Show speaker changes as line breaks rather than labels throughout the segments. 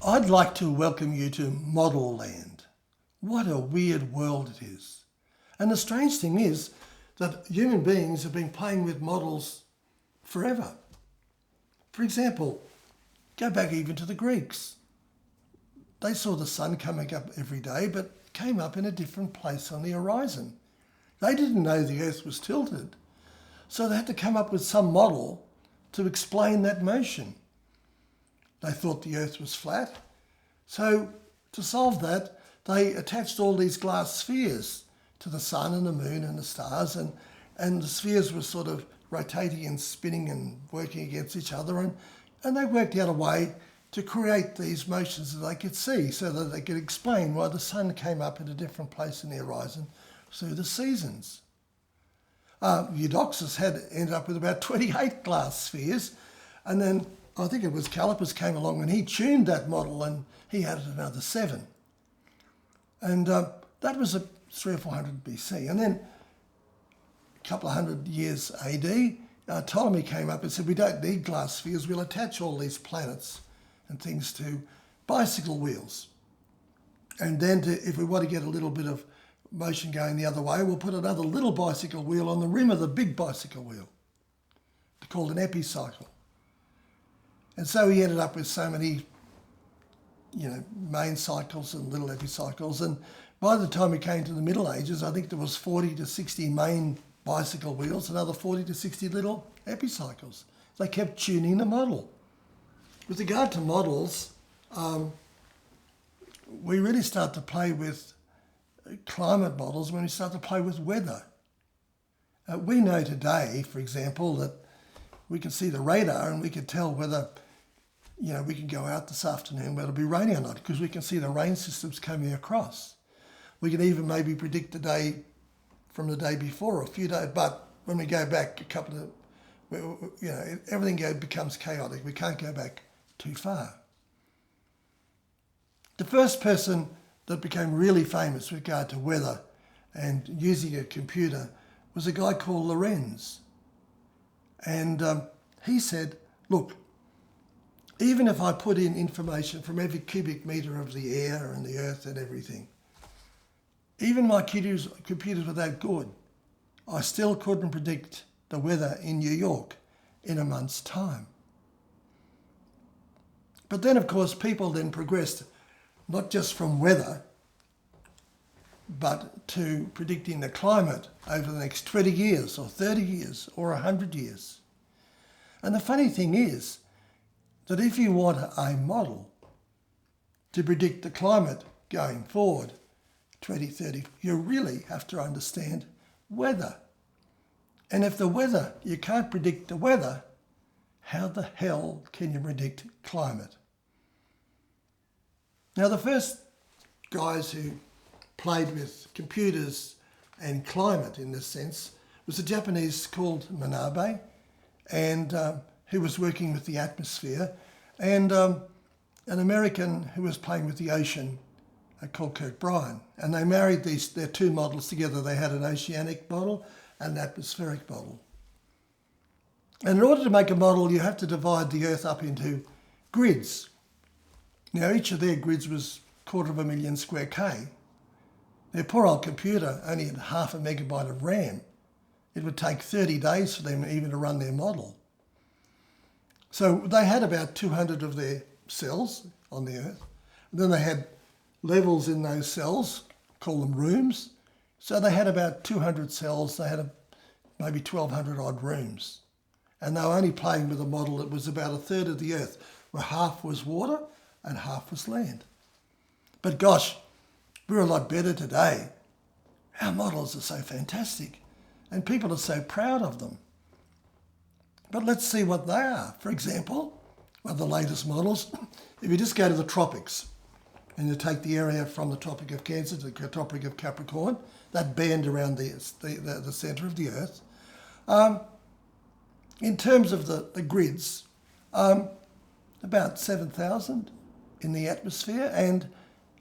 I'd like to welcome you to Model Land. What a weird world it is. And the strange thing is that human beings have been playing with models forever. For example, go back even to the Greeks. They saw the sun coming up every day, but came up in a different place on the horizon. They didn't know the earth was tilted, so they had to come up with some model to explain that motion. They thought the earth was flat, so to solve that, they attached all these glass spheres to the sun and the moon and the stars, and the spheres were sort of rotating and spinning and working against each other, and they worked out a way to create these motions that they could see so that they could explain why the sun came up at a different place in the horizon through the seasons. Eudoxus had ended up with about 28 glass spheres, and then I think it was Calipus came along and he tuned that model and he added another 7. And that was 300 or 400 BC. And then a couple of hundred years AD, Ptolemy came up and said, we don't need glass spheres, we'll attach all these planets and things to bicycle wheels. And then if we want to get a little bit of motion going the other way, we'll put another little bicycle wheel on the rim of the big bicycle wheel, called an epicycle. And so he ended up with so many, main cycles and little epicycles. And by the time he came to the Middle Ages, I think there was 40 to 60 main bicycle wheels, another 40 to 60 little epicycles. They kept tuning the model. With regard to models, we really start to play with climate models when we start to play with weather. We know today, for example, that we can see the radar and we can tell whether, we can go out this afternoon whether it'll be raining or not because we can see the rain systems coming across. We can even maybe predict the day from the day before or a few days, but when we go back a couple of, everything becomes chaotic. We can't go back too far. The first person that became really famous with regard to weather and using a computer was a guy called Lorenz. And he said, look, even if I put in information from every cubic metre of the air and the earth and everything, even my computers were that good, I still couldn't predict the weather in New York in a month's time. But then, of course, people then progressed not just from weather, but to predicting the climate over the next 20 years or 30 years or 100 years. And the funny thing is that if you want a model to predict the climate going forward, 20, 30, you really have to understand weather. And if you can't predict the weather, how the hell can you predict climate? Now, the first guys who played with computers and climate in this sense was a Japanese called Manabe, and who was working with the atmosphere, and an American who was playing with the ocean called Kirk Bryan. And they married their two models together. They had an oceanic model and an atmospheric model. And in order to make a model, you have to divide the Earth up into grids. Now, each of their grids was 250,000 square K. Their poor old computer only had 0.5 megabyte of RAM. It would take 30 days for them even to run their model. So they had about 200 of their cells on the Earth. And then they had levels in those cells, call them rooms. So they had about 200 cells. They had maybe 1,200 odd rooms. And they were only playing with a model that was about a third of the Earth, where half was water and half was land. But gosh, we're a lot better today. Our models are so fantastic and people are so proud of them. But let's see what they are. For example, one of the latest models, if you just go to the tropics and you take the area from the Tropic of Cancer to the Tropic of Capricorn, that band around the centre of the Earth, in terms of the grids, about 7,000 in the atmosphere and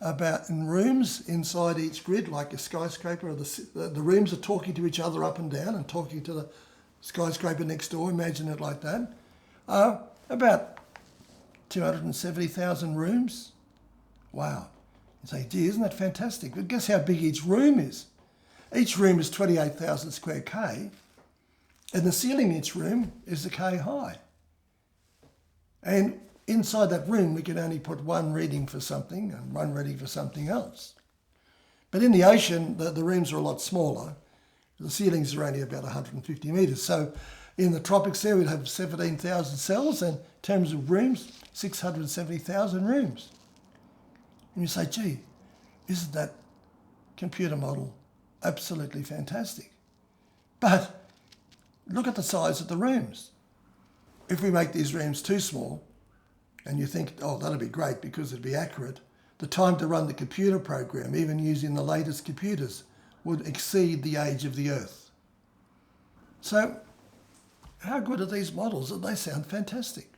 about in rooms inside each grid, like a skyscraper, or the rooms are talking to each other up and down and talking to the skyscraper next door, imagine it like that. About 270,000 rooms Wow. You say, gee, isn't that fantastic? But guess how big each room is? Each room is 28,000 square K, and the ceiling in each room is a K high. And inside that room, we can only put one reading for something and one reading for something else. But in the ocean, the rooms are a lot smaller. The ceilings are only about 150 metres. So in the tropics there, we'd have 17,000 cells, and in terms of rooms, 670,000 rooms. And you say, gee, isn't that computer model absolutely fantastic? But look at the size of the rooms. If we make these rooms too small, and you think, oh, that'll be great because it'd be accurate, the time to run the computer program, even using the latest computers, would exceed the age of the Earth. So how good are these models? They sound fantastic.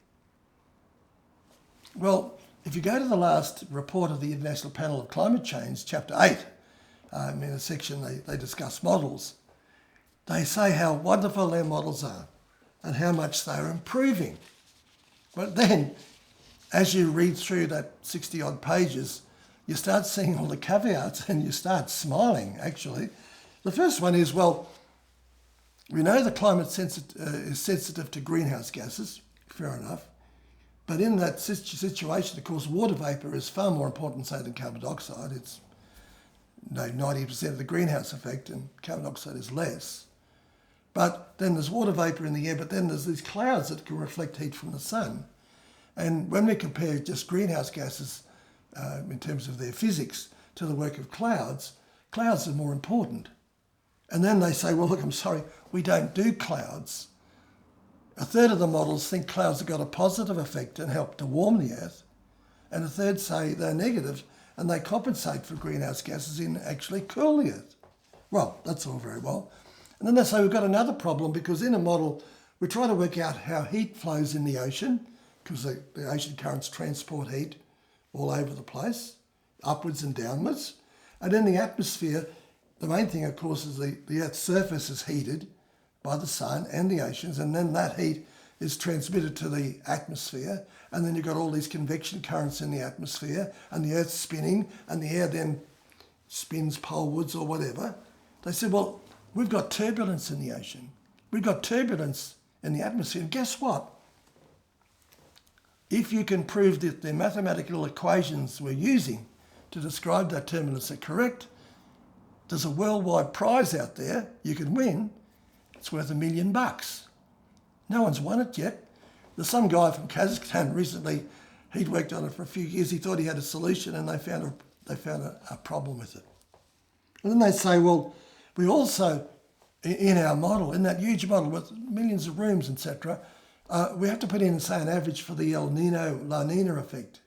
Well, if you go to the last report of the International Panel of Climate Change, Chapter 8, in a section they discuss models, they say how wonderful their models are and how much they're improving. But then, as you read through that 60-odd pages, you start seeing all the caveats and you start smiling, actually. The first one is, well, we know the climate is sensitive to greenhouse gases, fair enough. But in that situation, of course, water vapour is far more important, say, than carbon dioxide. It's 90% of the greenhouse effect, and carbon dioxide is less. But then there's water vapour in the air, but then there's these clouds that can reflect heat from the sun. And when we compare just greenhouse gases in terms of their physics to the work of clouds, clouds are more important. And then they say, well, look, I'm sorry, we don't do clouds. A third of the models think clouds have got a positive effect and help to warm the Earth. And a third say they're negative and they compensate for greenhouse gases in actually cool the Earth. Well, that's all very well. And then they say we've got another problem because in a model, we try to work out how heat flows in the ocean because the ocean currents transport heat all over the place, upwards and downwards. And in the atmosphere, the main thing, of course, is the Earth's surface is heated by the sun and the oceans, and then that heat is transmitted to the atmosphere, and then you've got all these convection currents in the atmosphere, and the Earth's spinning, and the air then spins polewards or whatever. They said, well, we've got turbulence in the ocean. We've got turbulence in the atmosphere, and guess what? If you can prove that the mathematical equations we're using to describe that turbulence are correct, there's a worldwide prize out there you can win. It's worth $1 million. No one's won it yet. There's some guy from Kazakhstan recently, he'd worked on it for a few years. He thought he had a solution and they found a problem with it. And then they say, well, we also, in our model, in that huge model with millions of rooms, etc., we have to put in, say, an average for the El Nino, La Nina effect.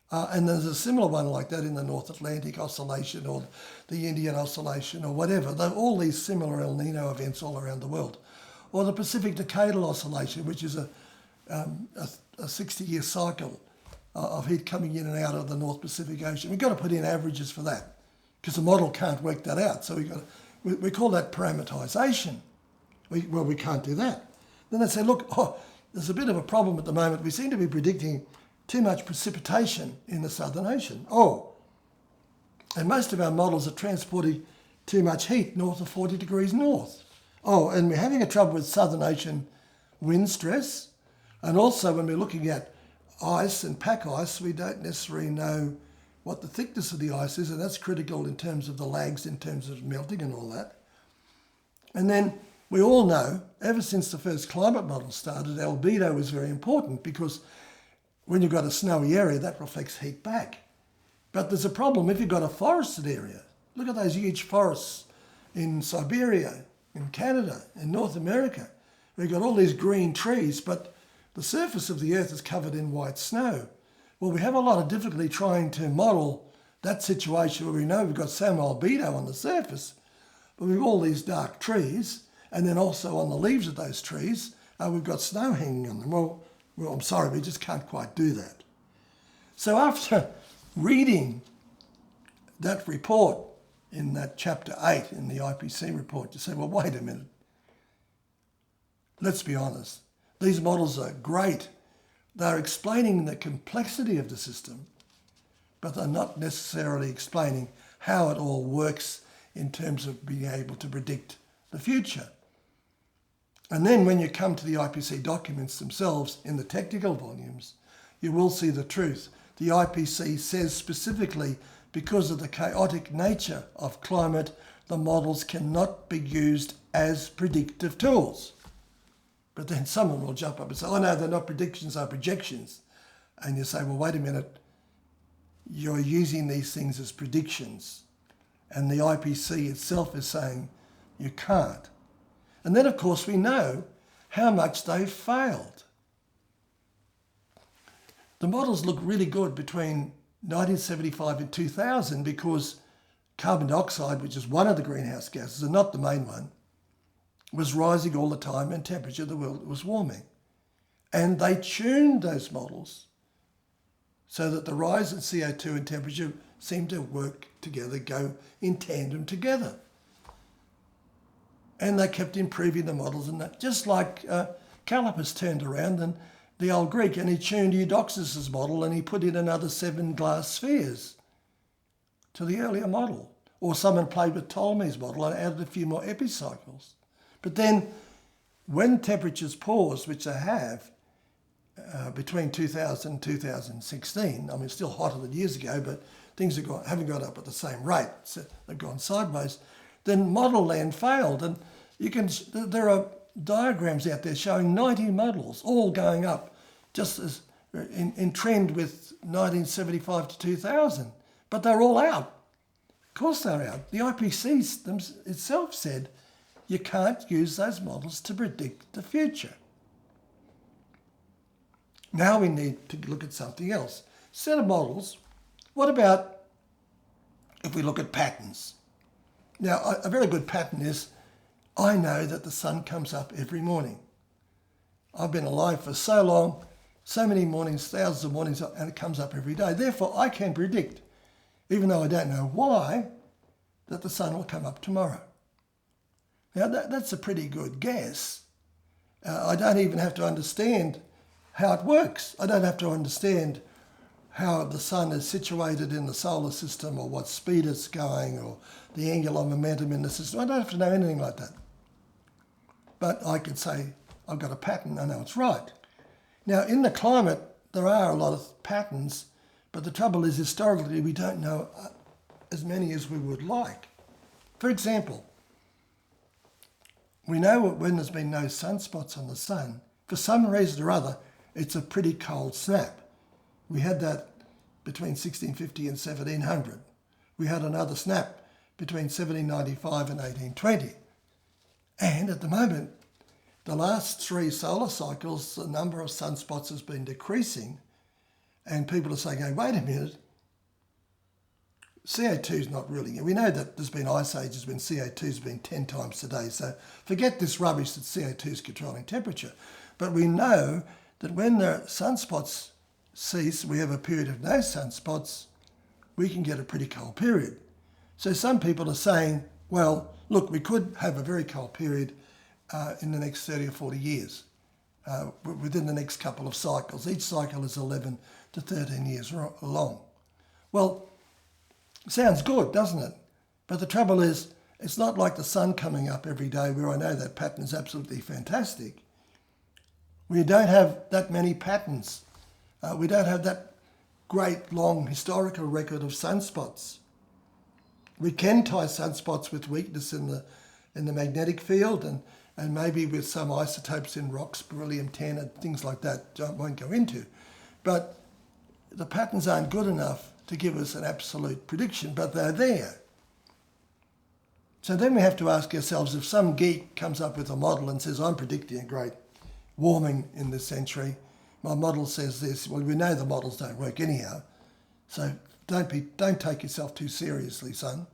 And there's a similar one like that in the North Atlantic Oscillation or the Indian Oscillation or whatever. There are all these similar El Nino events all around the world. Or the Pacific Decadal Oscillation, which is a 60-year cycle of heat coming in and out of the North Pacific Ocean. We've got to put in averages for that because the model can't work that out. So we call that parameterisation. We can't do that. Then they say, look, there's a bit of a problem at the moment. We seem to be predicting too much precipitation in the Southern Ocean. And most of our models are transporting too much heat north of 40 degrees north. And we're having a trouble with Southern Ocean wind stress. And also when we're looking at ice and pack ice, we don't necessarily know what the thickness of the ice is, and that's critical in terms of the lags, in terms of melting and all that. And then we all know, ever since the first climate model started, albedo is very important because when you've got a snowy area, that reflects heat back. But there's a problem if you've got a forested area. Look at those huge forests in Siberia, in Canada, in North America. We've got all these green trees, but the surface of the Earth is covered in white snow. Well, we have a lot of difficulty trying to model that situation where we know we've got some albedo on the surface, but we've all these dark trees, and then also on the leaves of those trees, we've got snow hanging on them. Well, I'm sorry, we just can't quite do that. So after reading that report in that chapter 8 in the IPC report, you say, well, wait a minute. Let's be honest. These models are great. They're explaining the complexity of the system, but they're not necessarily explaining how it all works in terms of being able to predict the future. And then when you come to the IPC documents themselves in the technical volumes, you will see the truth. The IPC says specifically, because of the chaotic nature of climate, the models cannot be used as predictive tools. But then someone will jump up and say, oh no, they're not predictions, they're projections. And you say, well, wait a minute, you're using these things as predictions. And the IPC itself is saying you can't. And then, of course, we know how much they've failed. The models look really good between 1975 and 2000 because carbon dioxide, which is one of the greenhouse gases and not the main one, was rising all the time and temperature of the world was warming. And they tuned those models so that the rise in CO2 and temperature seemed to work together, go in tandem together. And they kept improving the models, and that, just like Calipers turned around and the old Greek, and he tuned Eudoxus's model and he put in another 7 glass spheres to the earlier model. Or someone played with Ptolemy's model and added a few more epicycles. But then when temperatures paused, which they have, between 2000 and 2016, I mean, it's still hotter than years ago, but things haven't gone up at the same rate. So they've gone sideways. Then model land failed. And there are diagrams out there showing 90 models all going up just as in trend with 1975 to 2000. But they're all out. Of course they're out. The IPC itself said you can't use those models to predict the future. Now we need to look at something else. Instead of models, what about if we look at patterns? Now, a very good pattern is, I know that the sun comes up every morning. I've been alive for so long, so many mornings, thousands of mornings, and it comes up every day. Therefore, I can predict, even though I don't know why, that the sun will come up tomorrow. Now, that's a pretty good guess. I don't even have to understand how it works. I don't have to understand how the sun is situated in the solar system or what speed it's going or the angular momentum in the system. I don't have to know anything like that. But I can say, I've got a pattern, I know it's right. Now, in the climate, there are a lot of patterns, but the trouble is, historically, we don't know as many as we would like. For example, we know when there's been no sunspots on the sun, for some reason or other, it's a pretty cold snap. We had that between 1650 and 1700. We had another snap between 1795 and 1820. And at the moment, the last 3 solar cycles, the number of sunspots has been decreasing, and people are saying, hey, wait a minute, CO2 is not really... We know that there's been ice ages when CO2 has been 10 times today, so forget this rubbish that CO2 is controlling temperature. But we know that when the sunspots cease, we have a period of no sunspots, we can get a pretty cold period. So some people are saying, well, look, we could have a very cold period in the next 30 or 40 years, within the next couple of cycles. Each cycle is 11 to 13 years long. Well, sounds good, doesn't it? But the trouble is, it's not like the sun coming up every day where I know that pattern is absolutely fantastic. We don't have that many patterns. We don't have that great long historical record of sunspots. We can tie sunspots with weakness in the magnetic field and maybe with some isotopes in rocks, beryllium-10 and things like that I won't go into. But the patterns aren't good enough to give us an absolute prediction, but they're there. So then we have to ask ourselves, if some geek comes up with a model and says, I'm predicting a great warming in this century, my model says this, well, we know the models don't work anyhow, so don't take yourself too seriously, son.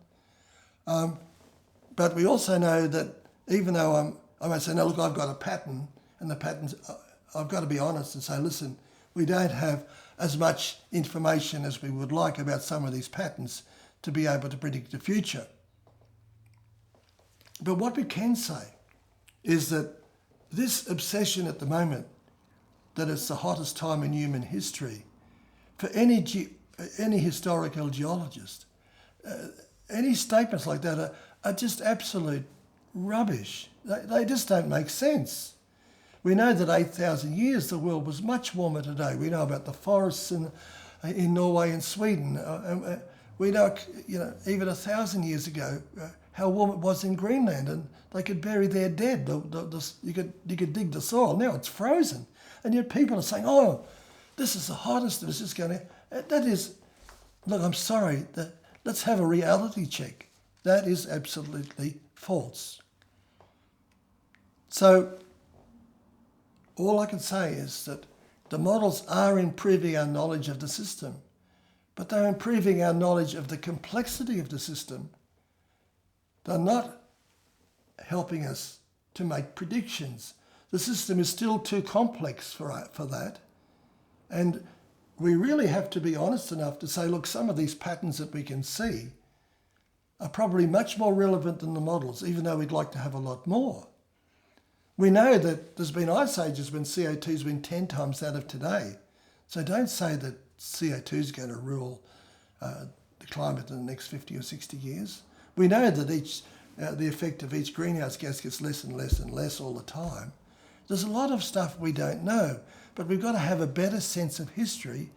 But we also know that even though I might say, no, look, I've got a pattern, and the patterns, I've got to be honest and say, listen, we don't have as much information as we would like about some of these patterns to be able to predict the future. But what we can say is that this obsession at the moment, that it's the hottest time in human history, for any any historical geologist. Any statements like that are just absolute rubbish. They just don't make sense. We know that 8,000 years the world was much warmer today. We know about the forests in Norway and Sweden. We know, even 1,000 years ago, how warm it was in Greenland, and they could bury their dead. You could dig the soil. Now it's frozen, and yet people are saying, "Oh, this is the hottest. It's just going to." That is, look. I'm sorry. Let's have a reality check. That is absolutely false. So, all I can say is that the models are improving our knowledge of the system, but they're improving our knowledge of the complexity of the system. They're not helping us to make predictions. The system is still too complex for that. And we really have to be honest enough to say, look, some of these patterns that we can see are probably much more relevant than the models, even though we'd like to have a lot more. We know that there's been ice ages when CO2's been 10 times that of today. So don't say that CO2 is going to rule the climate in the next 50 or 60 years. We know that the effect of each greenhouse gas gets less and less and less all the time. There's a lot of stuff we don't know, but we've got to have a better sense of history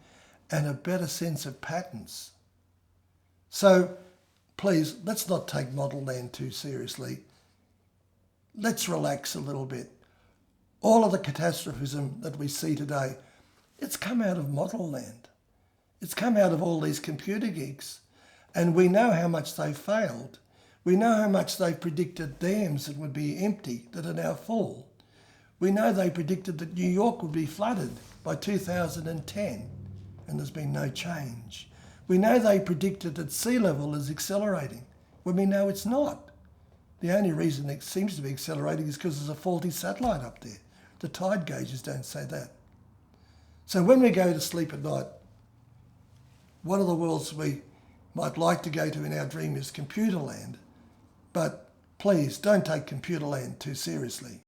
and a better sense of patterns. So please, let's not take model land too seriously. Let's relax a little bit. All of the catastrophism that we see today, it's come out of model land. It's come out of all these computer geeks. And we know how much they failed. We know how much they predicted dams that would be empty, that are now full. We know they predicted that New York would be flooded by 2010, and there's been no change. We know they predicted that sea level is accelerating, when we know it's not. The only reason it seems to be accelerating is because there's a faulty satellite up there. The tide gauges don't say that. So when we go to sleep at night, one of the worlds we might like to go to in our dream is computer land. But please don't take computer land too seriously.